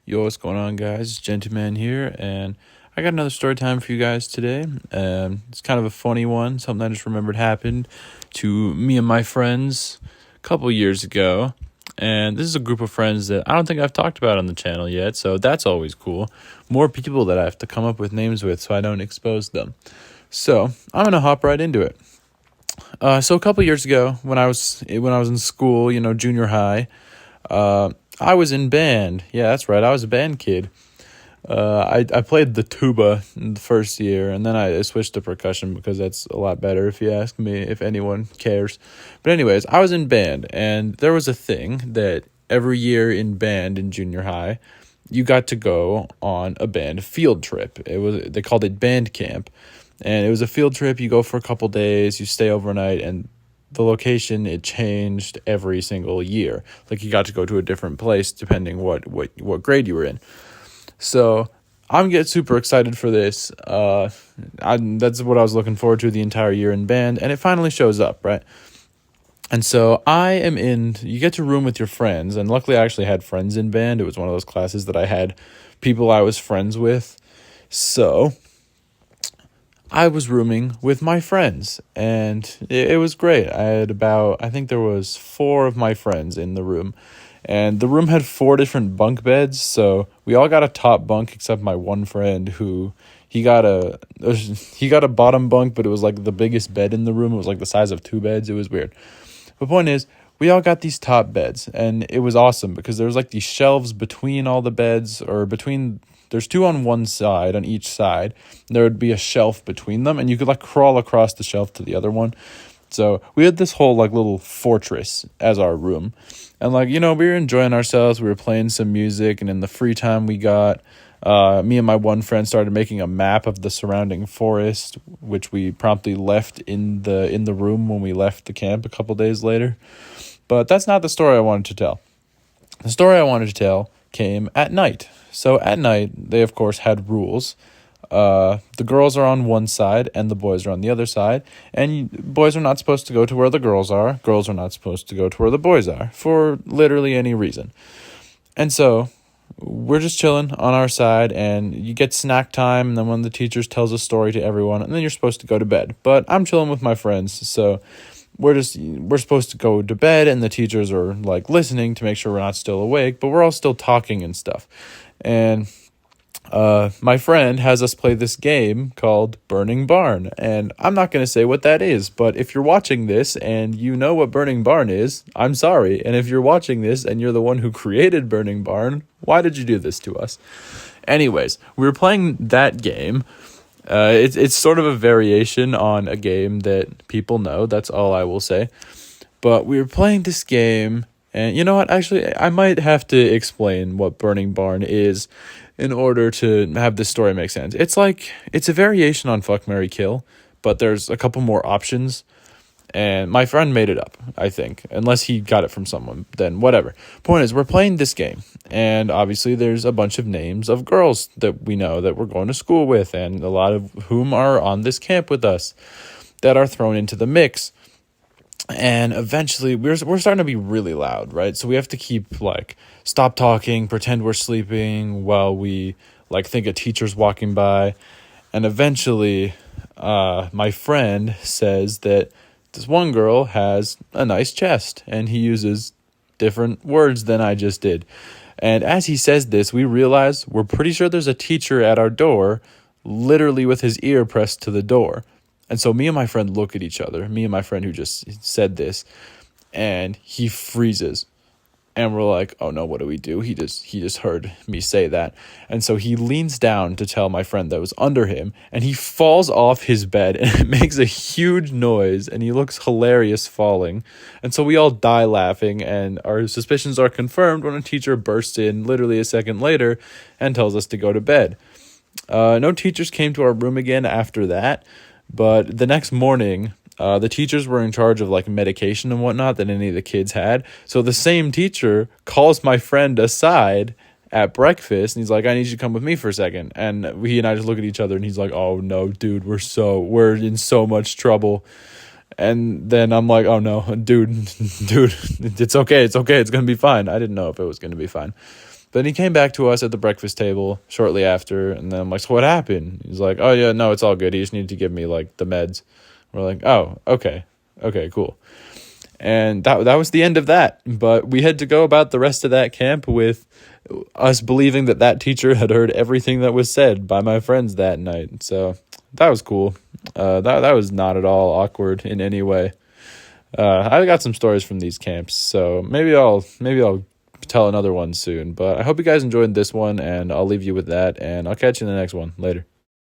Yo, what's going on, guys? Gentleman here, and I got another story time for you guys today. It's kind of a funny one, something I just remembered happened to me and my friends a couple years ago. And this is a group of friends that I don't think I've talked about on the channel yet, so that's always cool. More people that I have to come up with names with so I don't expose them. So I'm gonna hop right into it. So a couple years ago, when I was in school, junior high, I was in band. Yeah, that's right. I was a band kid. I played the tuba in the first year, and then I switched to percussion because that's a lot better, if you ask me, if anyone cares. But anyways, I was in band, and there was a thing that every year in band in junior high, you got to go on a band field trip. They called it band camp, and it was a field trip. You go for a couple days, you stay overnight, and the location, it changed every single year. Like, you got to go to a different place depending what grade you were in. So I'm getting super excited for this. That's what I was looking forward to the entire year in band, and it finally shows up, right? And so you get to room with your friends, and luckily I actually had friends in band. It was one of those classes that I had people I was friends with. So I was rooming with my friends, and it was great. I think there was 4 of my friends in the room, and the room had 4 different bunk beds, so we all got a top bunk except my one friend who he got a bottom bunk, but it was like the biggest bed in the room. It was like the size of 2 beds. It was weird. The point is, we all got these top beds, and it was awesome because there was like these shelves between all the beds, there's 2 on one side, on each side. There would be a shelf between them, and you could like crawl across the shelf to the other one. So we had this whole like little fortress as our room. And we were enjoying ourselves. We were playing some music, and in the free time we got, me and my one friend started making a map of the surrounding forest, which we promptly left in the room when we left the camp a couple days later. But that's not the story I wanted to tell. The story I wanted to tell came at night. So at night, they of course had rules. The girls are on one side and the boys are on the other side, and boys are not supposed to go to where the girls are. Girls are not supposed to go to where the boys are for literally any reason. And so we're just chilling on our side, and you get snack time, and then when the teacher tells a story to everyone, and then you're supposed to go to bed. But I'm chilling with my friends, so we're supposed to go to bed, and the teachers are like listening to make sure we're not still awake, but we're all still talking and stuff. And my friend has us play this game called Burning Barn, and I'm not going to say what that is, but if you're watching this and you know what Burning Barn is, I'm sorry. And if you're watching this and you're the one who created Burning Barn, why did you do this to us? Anyways, we were playing that game. It's sort of a variation on a game that people know. That's all I will say. But we were playing this game, and you know what? Actually, I might have to explain what Burning Barn is in order to have this story make sense. It's a variation on Fuck, Marry, Kill, but there's a couple more options. And my friend made it up, I think. Unless he got it from someone, then whatever. Point is, we're playing this game. And obviously there's a bunch of names of girls that we know that we're going to school with, and a lot of whom are on this camp with us, that are thrown into the mix. And eventually we're starting to be really loud, right? So we have to keep stop talking, pretend we're sleeping while we think a teacher's walking by. And eventually my friend says that this one girl has a nice chest, and he uses different words than I just did. And as he says this, we realize we're pretty sure there's a teacher at our door, literally with his ear pressed to the door. And so me and my friend look at each other, me and my friend who just said this, and he freezes. And we're like, oh no, what do we do? He just heard me say that. And so he leans down to tell my friend that was under him, and he falls off his bed, and it makes a huge noise, and he looks hilarious falling. And so we all die laughing, and our suspicions are confirmed when a teacher bursts in literally a second later and tells us to go to bed. No teachers came to our room again after that, but the next morning, the teachers were in charge of medication and whatnot that any of the kids had. So the same teacher calls my friend aside at breakfast, and he's like, I need you to come with me for a second. And he and I just look at each other, and he's like, oh no, dude, we're in so much trouble. And then I'm like, oh no, dude, it's okay. It's going to be fine. I didn't know if it was going to be fine. But he came back to us at the breakfast table shortly after, and then I'm like, so what happened? He's like, oh, yeah, no, it's all good. He just needed to give me, like, the meds. We're like, oh, okay, cool. And that was the end of that. But we had to go about the rest of that camp with us believing that teacher had heard everything that was said by my friends that night. So that was cool. That was not at all awkward in any way. I got some stories from these camps, so maybe I'll tell another one soon. But I hope you guys enjoyed this one, and I'll leave you with that, and I'll catch you in the next one. Later.